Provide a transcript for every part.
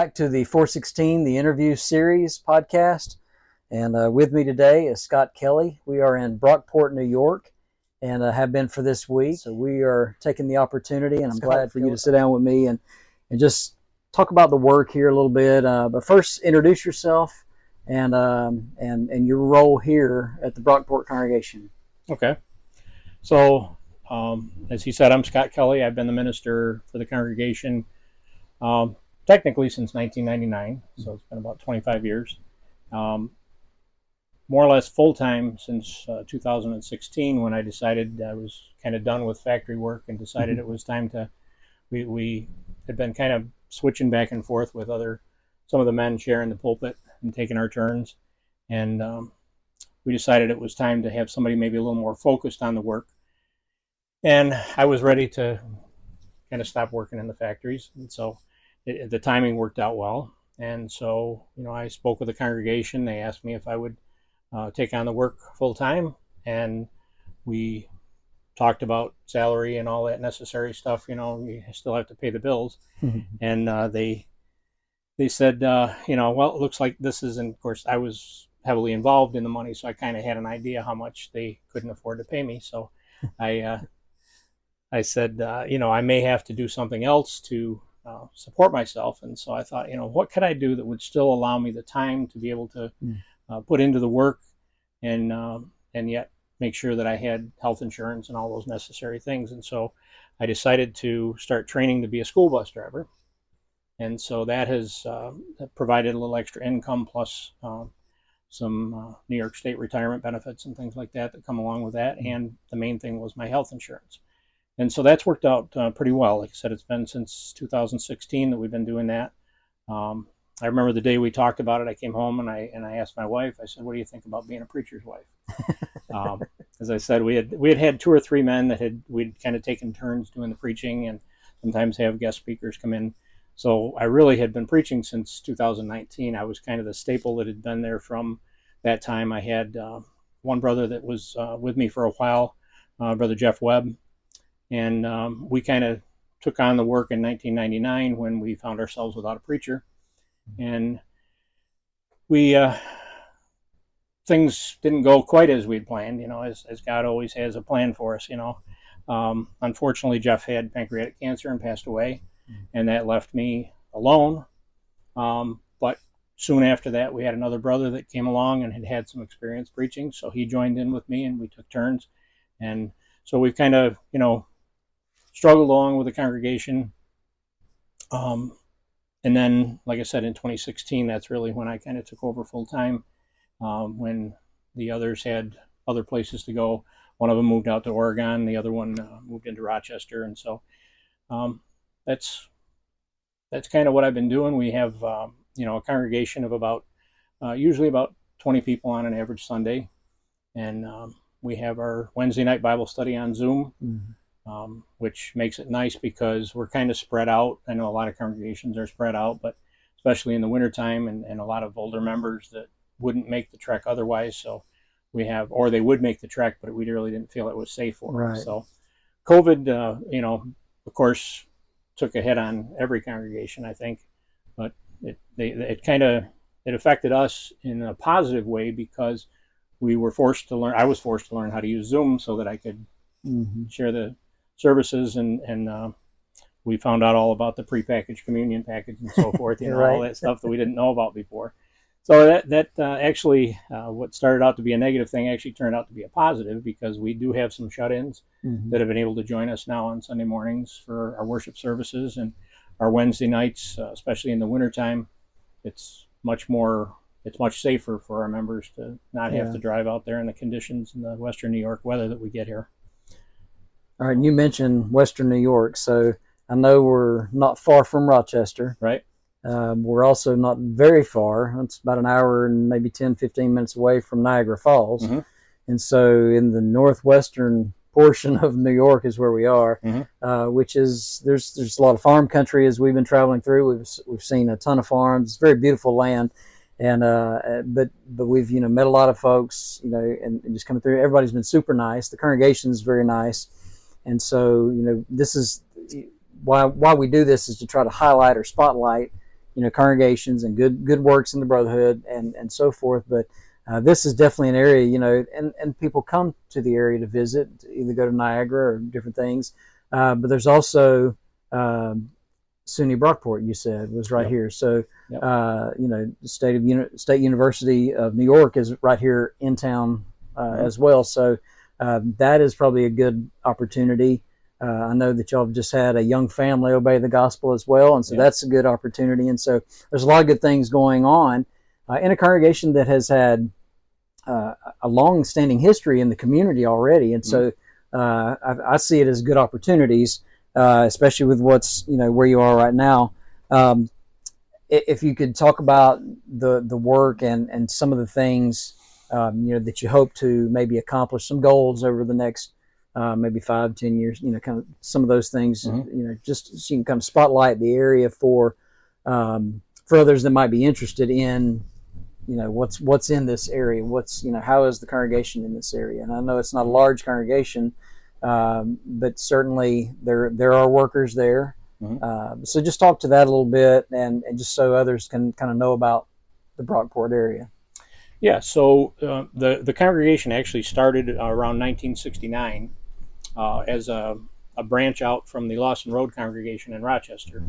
back to the 416, the interview series podcast. And with me today is Scott Kelley. We are in Brockport, New York, and have been for this week. So we are taking the opportunity, and I'm glad for you to sit down with me and just talk about the work here a little bit. But first, introduce yourself and your role here at the Brockport congregation. Okay. So, as he said, I'm Scott Kelley. I've been the minister for the congregation technically since 1999, so it's been about 25 years. More or less full-time since 2016, when I decided I was kind of done with factory work and decided it was time to, we had been kind of switching back and forth with some of the men sharing the pulpit and taking our turns. And we decided it was time to have somebody maybe a little more focused on the work. And I was ready to kind of stop working in the factories. And so the timing worked out well. And so, I spoke with the congregation. They asked me if I would take on the work full time. And we talked about salary and all that necessary stuff. You still have to pay the bills. And they said, well, it looks like this is, and of course, I was heavily involved in the money, so I kind of had an idea how much they couldn't afford to pay me. So I said, I may have to do something else to support myself. And so I thought, what could I do that would still allow me the time to be able to put into the work and yet make sure that I had health insurance and all those necessary things. And so I decided to start training to be a school bus driver. And so that has provided a little extra income, plus some New York State retirement benefits and things like that come along with that. And the main thing was my health insurance. And so that's worked out pretty well. Like I said, it's been since 2016 that we've been doing that. I remember the day we talked about it, I came home and I asked my wife, I said, what do you think about being a preacher's wife? As I said, we had 2 or 3 men that we'd kind of taken turns doing the preaching and sometimes have guest speakers come in. So I really had been preaching since 2019. I was kind of the staple that had been there from that time. I had one brother that was with me for a while, Brother Jeff Webb, and we kind of took on the work in 1999 when we found ourselves without a preacher. And things didn't go quite as we'd planned, as God always has a plan for us, Unfortunately, Jeff had pancreatic cancer and passed away. And that left me alone. But soon after that, we had another brother that came along and had some experience preaching. So he joined in with me and we took turns. And so we've kind of, struggled along with the congregation. And then, like I said, in 2016, that's really when I kind of took over full time, when the others had other places to go. One of them moved out to Oregon. The other one moved into Rochester. And so that's kind of what I've been doing. We have, a congregation of usually about 20 people on an average Sunday. And we have our Wednesday night Bible study on Zoom, which makes it nice because we're kind of spread out. I know a lot of congregations are spread out, but especially in the wintertime and a lot of older members that wouldn't make the trek otherwise. So we have, or they would make the trek, but we really didn't feel it was safe for them. Right. So COVID, of course, took a hit on every congregation, I think, but it affected us in a positive way because I was forced to learn how to use Zoom so that I could share the services, and we found out all about the prepackaged communion package and so forth, right. All that stuff that we didn't know about before. So that actually, what started out to be a negative thing actually turned out to be a positive, because we do have some shut-ins that have been able to join us now on Sunday mornings for our worship services, and our Wednesday nights, especially in the wintertime, it's much safer for our members to not have to drive out there in the conditions in the Western New York weather that we get here. All right, and you mentioned Western New York, so I know we're not far from Rochester. Right. We're also not very far. It's about an hour and maybe 10, 15 minutes away from Niagara Falls. And so in the northwestern portion of New York is where we are, which is, there's a lot of farm country as we've been traveling through. We've seen a ton of farms. It's very beautiful land. And but we've met a lot of folks, and just coming through. Everybody's been super nice. The congregation is very nice. And so, this is why we do this, is to try to highlight or spotlight, congregations and good works in the brotherhood and so forth. But this is definitely an area, and people come to the area to visit, either go to Niagara or different things. But there's also SUNY Brockport, you said, was right here. So, the State University of New York is right here in town as well. So that is probably a good opportunity. I know that y'all have just had a young family obey the gospel as well, and so that's a good opportunity. And so there's a lot of good things going on in a congregation that has had a long-standing history in the community already. And so I see it as good opportunities. Especially with what's where you are right now. If you could talk about the work and some of the things that you hope to maybe accomplish, some goals over the next maybe 5-10 years, kind of some of those things, just so you can kind of spotlight the area for others that might be interested in what's in this area, how is the congregation in this area. And I know it's not a large congregation. But certainly there are workers there. So just talk to that a little bit, and just so others can kind of know about the Brockport area. Yeah, so the congregation actually started around 1969 as a branch out from the Lawson Road congregation in Rochester.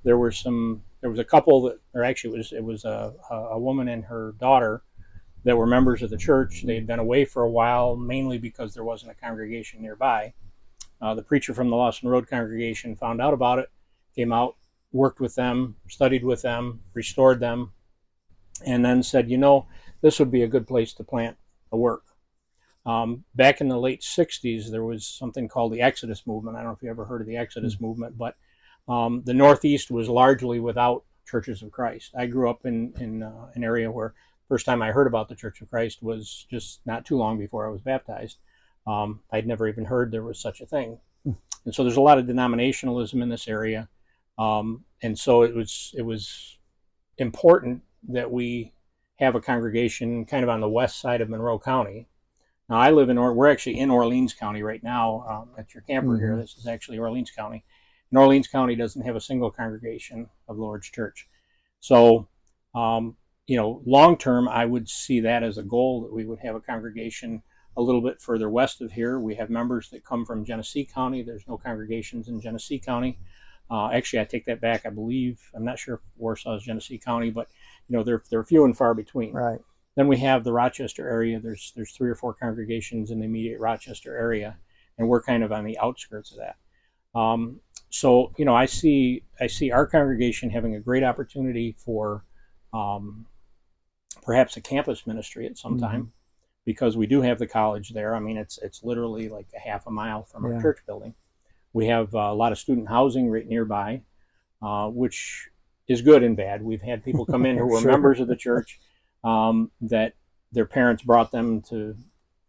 There was a couple it was a woman and her daughter that were members of the church. They had been away for a while, mainly because there wasn't a congregation nearby. The preacher from the Lawson Road congregation found out about it, came out, worked with them, studied with them, restored them, and then said, this would be a good place to plant a work. Back in the late 60s, there was something called the Exodus movement. I don't know if you ever heard of the Exodus movement, but the Northeast was largely without churches of Christ. I grew up in an area where first time I heard about the Church of Christ was just not too long before I was baptized. I'd never even heard there was such a thing. And so there's a lot of denominationalism in this area. And so it was important that we have a congregation kind of on the west side of Monroe County. Now I live we're actually in Orleans County right now at your camper here. This is actually Orleans County. And Orleans County doesn't have a single congregation of the Lord's Church. So, long term, I would see that as a goal, that we would have a congregation a little bit further west of here. We have members that come from Genesee County. There's no congregations in Genesee County. Actually, I take that back. I believe, I'm not sure if Warsaw is Genesee County, but they're few and far between. Right. Then we have the Rochester area. There's 3 or 4 congregations in the immediate Rochester area, and we're kind of on the outskirts of that. So I see our congregation having a great opportunity for perhaps a campus ministry at some time, because we do have the college there. I mean, it's literally like a half a mile from our church building. We have a lot of student housing right nearby, which is good and bad. We've had people come in who were members of the church that their parents brought them to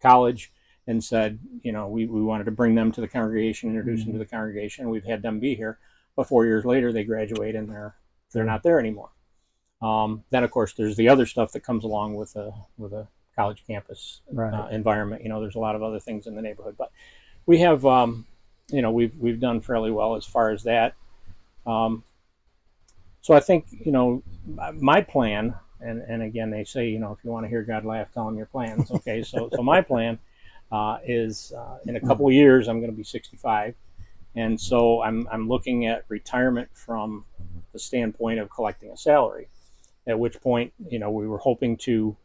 college and said, we wanted to bring them to the congregation, introduce them to the congregation. We've had them be here, but 4 years later they graduate and they're not there anymore. Then of course there's the other stuff that comes along with a college campus environment. There's a lot of other things in the neighborhood, but we have we've done fairly well as far as that. So I think my plan, and again they say if you want to hear God laugh, tell him your plans. Okay, so my plan is in a couple of years I'm going to be 65, and so I'm looking at retirement from the standpoint of collecting a salary. At which point we were hoping to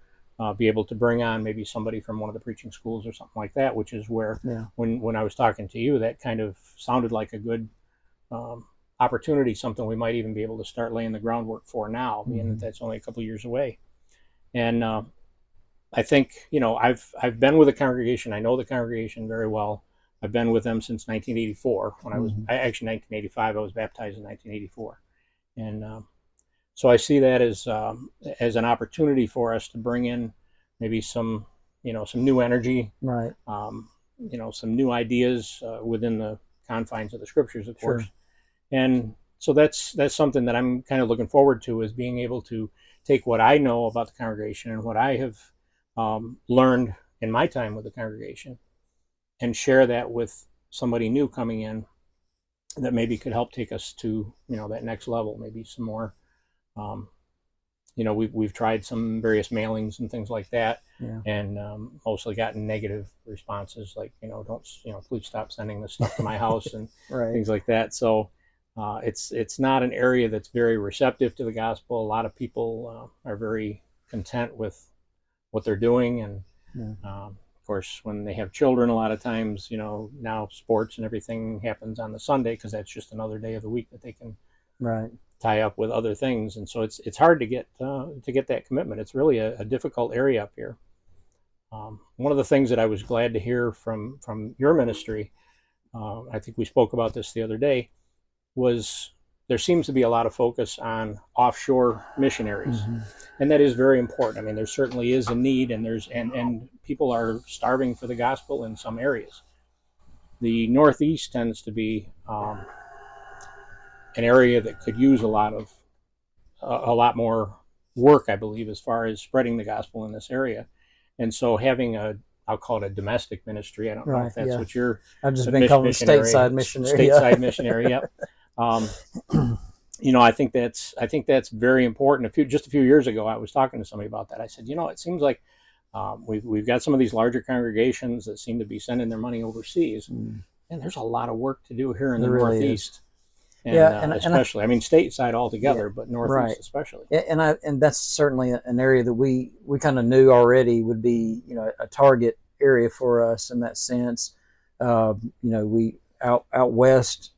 be able to bring on maybe somebody from one of the preaching schools or something like that, which is where when I was talking to you, that kind of sounded like a good opportunity, something we might even be able to start laying the groundwork for now, being that that's only a couple of years away. And I think I've been with the congregation. I know the congregation very well. I've been with them since 1984. When I was actually 1985, I was baptized in 1984, and so I see that as an opportunity for us to bring in maybe some new energy, right? Some new ideas within the confines of the scriptures, of course. And so that's something that I'm kind of looking forward to, is being able to take what I know about the congregation and what I have learned in my time with the congregation and share that with somebody new coming in that maybe could help take us to that next level, maybe some more You know, we've tried some various mailings and things like that, Yeah. and mostly gotten negative responses, like, you know, don't, you know, please stop sending this stuff to my house and Right. things like that. So it's not an area that's very receptive to the gospel. A lot of people are very content with what they're doing, and of course, when they have children, a lot of times, you know, now sports and everything happens on the Sunday because that's just another day of the week that they can tie up with other things, and so it's hard to get that commitment. It's really a difficult area up here. One of the things that I was glad to hear from your ministry, I think we spoke about this the other day, was there seems to be a lot of focus on offshore missionaries, and that is very important. I mean, there certainly is a need, and and people are starving for the gospel in some areas. The Northeast tends to be an area that could use a lot more work, I believe, as far as spreading the gospel in this area. And so having I'll call it a domestic ministry. I don't know if that's what you're. I've just been called a stateside missionary. Stateside missionary, yep. You know, I think that's very important. Just a few years ago, I was talking to somebody about that. I said, you know, it seems like we've got some of these larger congregations that seem to be sending their money overseas, and there's a lot of work to do here in the Northeast. And, especially, I mean, stateside altogether, but Northeast especially. And that's certainly an area that we kind of knew already would be, you know, a target area for us in that sense. You know, we out west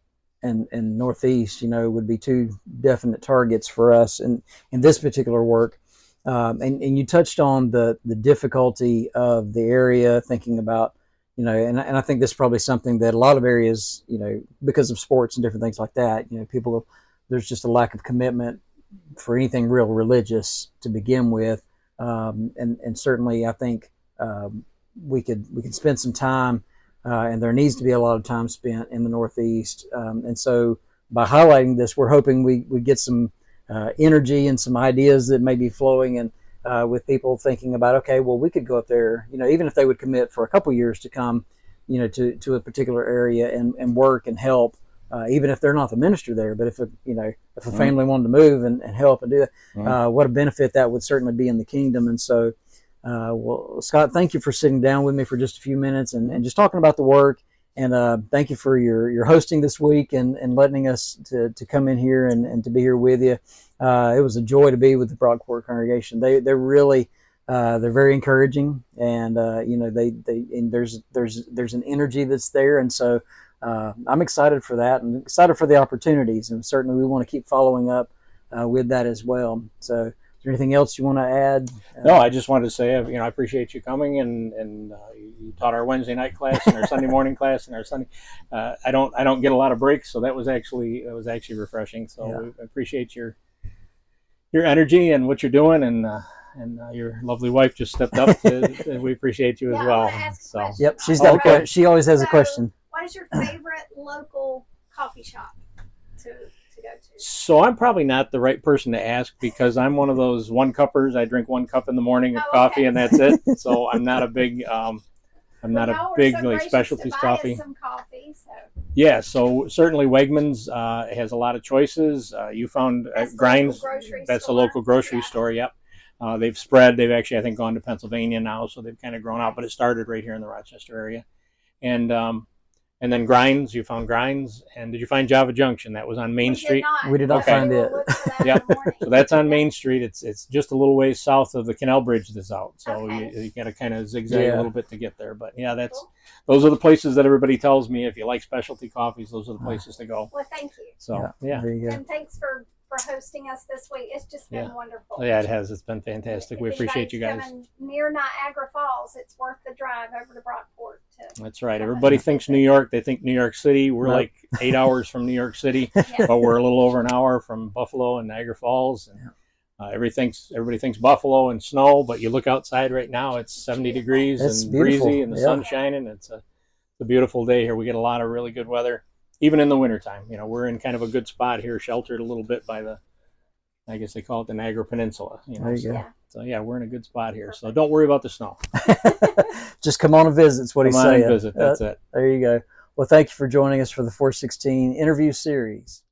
and Northeast, you know, would be two definite targets for us in this particular work. And you touched on the difficulty of the area, thinking about, you know, and I think this is probably something that a lot of areas, you know, because of sports and different things like that, you know, there's just a lack of commitment for anything real religious to begin with. And certainly I think we could spend some time, and there needs to be a lot of time spent in the Northeast. And so by highlighting this, we're hoping we get some energy and some ideas that may be flowing, and with people thinking about, okay, well, we could go up there, you know, even if they would commit for a couple years to come, you know, to a particular area and work and help, even if they're not the minister there. But if a family wanted to move and help and do that, what a benefit that would certainly be in the kingdom. And so, well, Scott, thank you for sitting down with me for just a few minutes and just talking about the work. And thank you for your hosting this week and letting us to come in here and to be here with you. It was a joy to be with the Brockport congregation. They're really they're very encouraging, and you know, and there's an energy that's there, and so I'm excited for that and excited for the opportunities, and certainly we want to keep following up with that as well. So, is there anything else you want to add? No, I just wanted to say, you know, I appreciate you coming and you taught our Wednesday night class and our Sunday morning class and our Sunday. I don't get a lot of breaks, so that was actually refreshing. So I appreciate your energy and what you're doing, and your lovely wife just stepped up. We appreciate you as well. So yep, she's got a question. She always has a question. What is your favorite local coffee shop to go to? So I'm probably not the right person to ask, because I'm one of those one cuppers. I drink 1 cup in the morning of coffee, and that's it. So I'm not a big like specialties coffee. Some coffee, so. Yeah, so certainly Wegmans has a lot of choices. You found Grinds. That's a local grocery store. Yep. They've spread. They've actually, I think, gone to Pennsylvania now, so they've kind of grown out. But it started right here in the Rochester area, and then Grinds. You found Grinds, and did you find Java Junction? That was on Main Street. We did not find it. Yep. So that's on Main Street. It's just a little ways south of the Canal Bridge that's out. So you got to kind of zigzag a little bit to get there. But yeah, those are the places that everybody tells me, if you like specialty coffees, those are the places to go. Well, thank you. So yeah. There you go. And thanks for hosting us this week. It's just been wonderful. Yeah, it has. It's been fantastic. We appreciate you guys. Near Niagara Falls, it's worth the drive over to Brockport. That's right. Everybody thinks New York. They think New York City. We're like 8 hours from New York City, but we're a little over an hour from Buffalo and Niagara Falls. And everybody thinks Buffalo and snow, but you look outside right now, it's 70 degrees and breezy, and the sun's shining. It's a beautiful day here. We get a lot of really good weather, even in the wintertime. You know, we're in kind of a good spot here, sheltered a little bit by I guess they call it the Niagara Peninsula. You know, there you go. So yeah, we're in a good spot here. So don't worry about the snow. Just come on and visit. That's what he's saying. Come on and visit. That's it. There you go. Well, thank you for joining us for the 416 interview series.